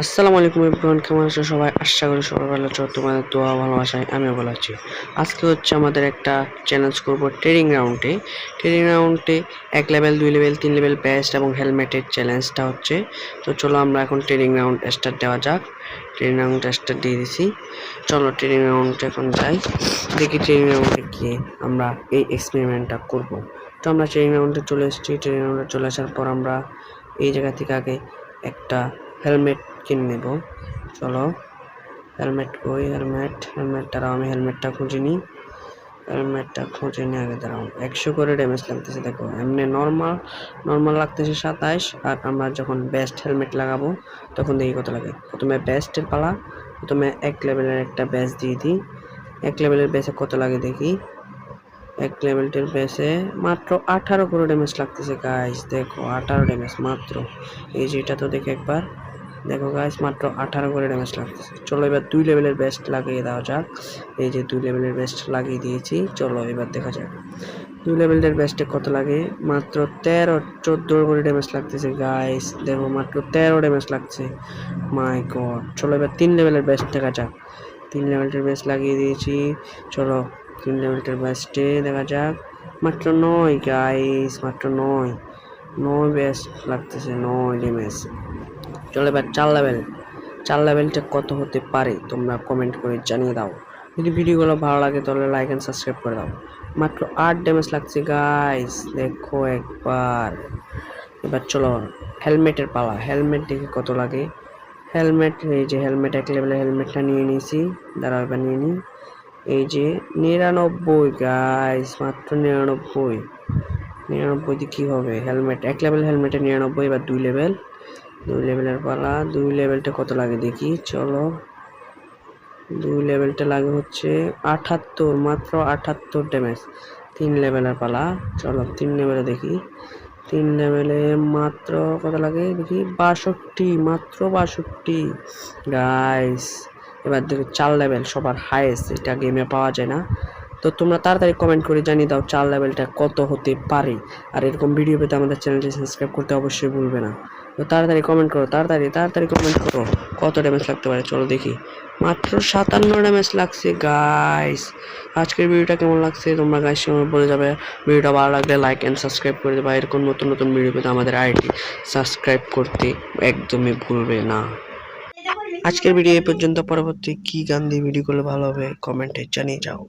আসসালামু আলাইকুম এভরিওয়ান, কেমন আছো সবাই? আশা করি সবাই ভালো আছো। তোমাদের দোয়া ভালোবাসায় আমিও ভালো আছি। আজকে হচ্ছে আমাদের একটা চ্যালেঞ্জ করব ট্রেনিং রাউন্ডে 1 লেভেল 2 লেভেল 3 লেভেল বেস্ট এবং হেলমেটের চ্যালেঞ্জটা হচ্ছে। তো চলো আমরা এখন ট্রেনিং রাউন্ড স্টার্ট দেওয়া যাক। ট্রেনিং রাউন্ড স্টার্ট দিয়ে দিছি। চলো ট্রেনিং রাউন্ডে এখন যাই, দেখি ট্রেনিং রাউন্ডে গিয়ে আমরা এই এক্সপেরিমেন্টটা করব। তো আমরা ট্রেনিং রাউন্ডে চলে এসেছি। ট্রেনিং রাউন্ডে চলে আসার পর আমরা এই জায়গা থেকে আগে একটা হেলমেট কিনে নেব। চলো হেলমেট কই, হেলমেট দাঁড়াও, আমি হেলমেটটা খুঁজে নিই। আগে দাঁড়াও। 100 করে ড্যামেজ লাগতেছে, দেখো এমনি নর্মাল লাগতেছে 27, আর আমরা যখন বেস্ট হেলমেট লাগাবো তখন দেখি কত লাগে। প্রথমে বেস্টের পালা, প্রথমে 1 লেভেলের একটা ব্যাস দিয়ে দিই। 1 লেভেলের বেসে কত লাগে দেখি। 1 লেভেলটির বেসে মাত্র 18 করে ড্যামেজ লাগতেছে গাইস, দেখো 18 ড্যামেজ মাত্র। এই যে এটা তো দেখে একবার দেখো গাইস, মাত্র 18 করে ড্যামেজ লাগতেছে। চলো এবার 2 লেভেলের বেস্ট লাগিয়ে দেওয়া যাক। এই যে 2 লেভেলের বেস্ট লাগিয়ে দিয়েছি। চলো এবার দেখা যাক 2 লেভেলের বেস্টে কত লাগে। মাত্র 13-14 করে ড্যামেজ লাগতেছে গাইস, দেখো মাত্র 13 ড্যামেজ লাগছে। মাই গড। চলো এবার 3 লেভেলের বেস্ট দেখা যাক। 3 লেভেলটার বেস্ট লাগিয়ে দিয়েছি। চলো 3 লেভেলটার বেস্টে দেখা যাক। মাত্র 9 গাইস, মাত্র 9 বেস্ট লাগতেছে, 9 ড্যামেজ। চলো এবার 4 লেভেলটা কত হতে পারে তোমরা কমেন্ট করে জানিয়ে দাও। যদি ভিডিওগুলো ভালো লাগে তাহলে লাইক এন্ড সাবস্ক্রাইব করে দাও। মাত্র 8 ড্যামেজ লাগছে গাইস, দেখো একবার। এবার চলো হেলমেটের পালা, হেলমেট দেখে কত লাগে। হেলমেট, এই যে হেলমেট 1 লেভেলের হেলমেটটা নিয়ে নিয়েছি। দাঁড়াও এবার নিয়ে নিই। এই যে 99 গাইস, মাত্র 99 কি হবে। হেলমেট 1 লেভেল হেলমেটে 99। এবার 2 লেভেলের পালা। 2 লেভেলটা কত লাগে দেখি। চলো 2 লেভেলটা লাগে হচ্ছে 78, মাত্র 78 ড্যামেজ। 3 লেভেলের পালা। চলো 3 লেভেলে দেখি। 3 লেভেলে মাত্র কত লাগে দেখি। 62, মাত্র 62 গাইস। এবার দেখি 4 লেভেল সবার হাইয়েস্ট, এটা গেমে পাওয়া যায় না। তো তোমরা তাড়াতাড়ি কমেন্ট করে জানিয়ে দাও 4 লেভেলটা কত হতে পারে। আর এরকম ভিডিও পেতে আমাদের চ্যানেলটি সাবস্ক্রাইব করতে অবশ্যই ভুলবে না। তো তাড়াতাড়ি কমেন্ট করো, তাড়াতাড়ি কমেন্ট করো কত ড্যামেজ লাগতে পারে। চলো দেখি। মাত্র 57 ড্যামেজ লাগছে গাইস। আজকের ভিডিওটা কেমন লাগছে তোমরা গাইস বলে যাবে। ভিডিওটা ভালো লাগলে লাইক এন্ড সাবস্ক্রাইব করে দেবে। এরকম নতুন নতুন ভিডিও পেতে আমাদের আইডি সাবস্ক্রাইব করতে একদমই ভুলবে না। আজকের ভিডিও এই পর্যন্ত। পরবর্তী কি গান দিয়ে ভিডিও করলে ভালো হবে কমেন্টে জানিয়ে যাও।